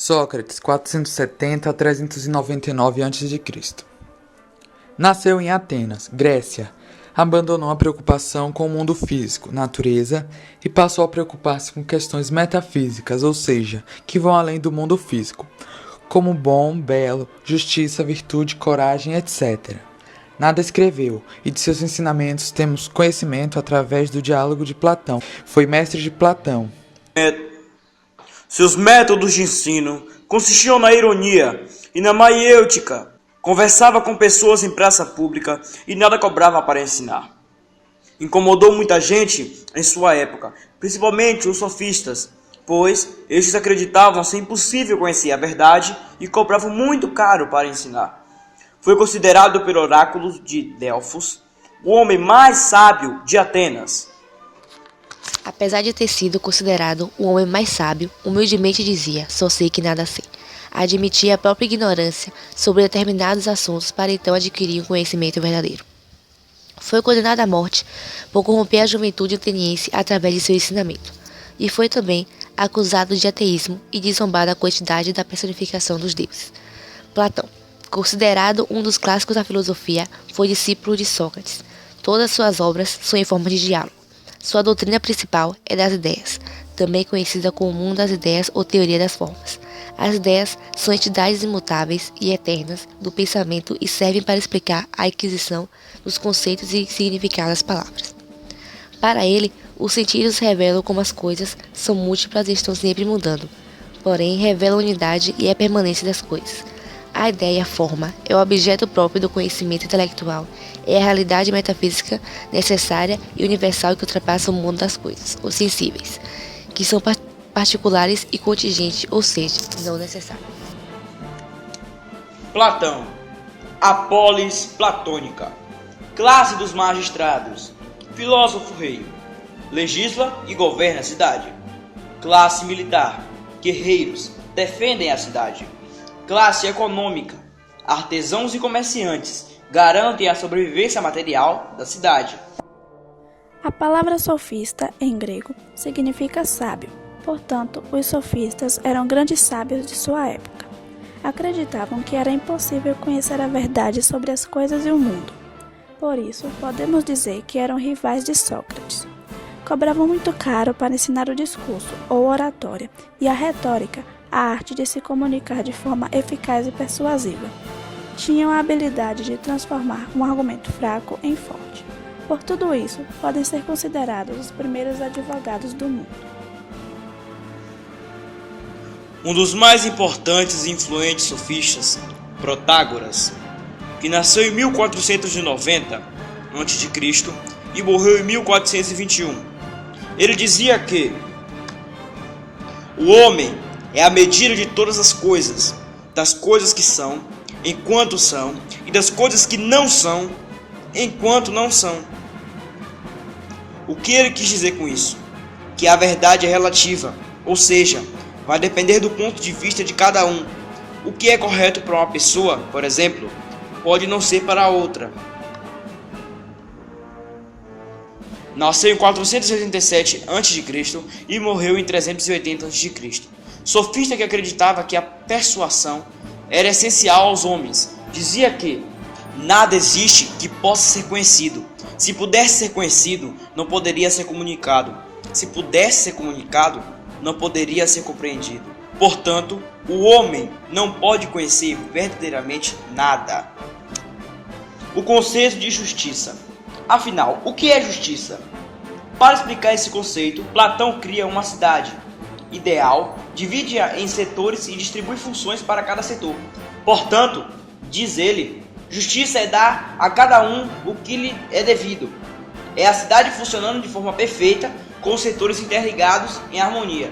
Sócrates, 470 a 399 a.C. Nasceu em Atenas, Grécia. Abandonou a preocupação com o mundo físico, natureza, e passou a preocupar-se com questões metafísicas, ou seja, que vão além do mundo físico, como bom, belo, justiça, virtude, coragem, etc. Nada escreveu, e de seus ensinamentos temos conhecimento através do diálogo de Platão. Foi mestre de Platão. Seus métodos de ensino consistiam na ironia e na maiêutica. Conversava com pessoas em praça pública e nada cobrava para ensinar. Incomodou muita gente em sua época, principalmente os sofistas, pois estes acreditavam ser impossível conhecer a verdade e cobravam muito caro para ensinar. Foi considerado pelo oráculo de Delfos o homem mais sábio de Atenas. Apesar de ter sido considerado o homem mais sábio, humildemente dizia: só sei que nada sei. Admitia a própria ignorância sobre determinados assuntos para então adquirir um conhecimento verdadeiro. Foi condenado à morte por corromper a juventude ateniense através de seu ensinamento, e foi também acusado de ateísmo e de zombar da quantidade da personificação dos deuses. Platão, considerado um dos clássicos da filosofia, foi discípulo de Sócrates. Todas suas obras são em forma de diálogo. Sua doutrina principal é das ideias, também conhecida como mundo das ideias ou teoria das formas. As ideias são entidades imutáveis e eternas do pensamento e servem para explicar a aquisição dos conceitos e significado das palavras. Para ele, os sentidos revelam como as coisas são múltiplas e estão sempre mudando, porém revelam a unidade e a permanência das coisas. A ideia forma é o objeto próprio do conhecimento intelectual, é a realidade metafísica necessária e universal que ultrapassa o mundo das coisas, os sensíveis, que são particulares e contingentes, ou seja, não necessários. Platão, a polis platônica, classe dos magistrados, filósofo rei, legisla e governa a cidade. Classe militar, guerreiros, defendem a cidade. Classe econômica, artesãos e comerciantes, garantem a sobrevivência material da cidade. A palavra sofista, em grego, significa sábio. Portanto, os sofistas eram grandes sábios de sua época. Acreditavam que era impossível conhecer a verdade sobre as coisas e o mundo. Por isso, podemos dizer que eram rivais de Sócrates. Cobravam muito caro para ensinar o discurso, ou oratória, e a retórica, a arte de se comunicar de forma eficaz e persuasiva. Tinham a habilidade de transformar um argumento fraco em forte. Por tudo isso, podem ser considerados os primeiros advogados do mundo. Um dos mais importantes e influentes sofistas, Protágoras, que nasceu em 1490 a.C. e morreu em 1421. Ele dizia que o homem é a medida de todas as coisas, das coisas que são, enquanto são, e das coisas que não são, enquanto não são. O que ele quis dizer com isso? Que a verdade é relativa, ou seja, vai depender do ponto de vista de cada um. O que é correto para uma pessoa, por exemplo, pode não ser para outra. Nasceu em 487 a.C. e morreu em 380 a.C. Sofista que acreditava que a persuasão era essencial aos homens. Dizia que nada existe que possa ser conhecido. Se pudesse ser conhecido, não poderia ser comunicado. Se pudesse ser comunicado, não poderia ser compreendido. Portanto, o homem não pode conhecer verdadeiramente nada. O conceito de justiça. Afinal, o que é justiça? Para explicar esse conceito, Platão cria uma cidade ideal, divide-a em setores e distribui funções para cada setor. Portanto, diz ele, justiça é dar a cada um o que lhe é devido. É a cidade funcionando de forma perfeita, com os setores interligados em harmonia.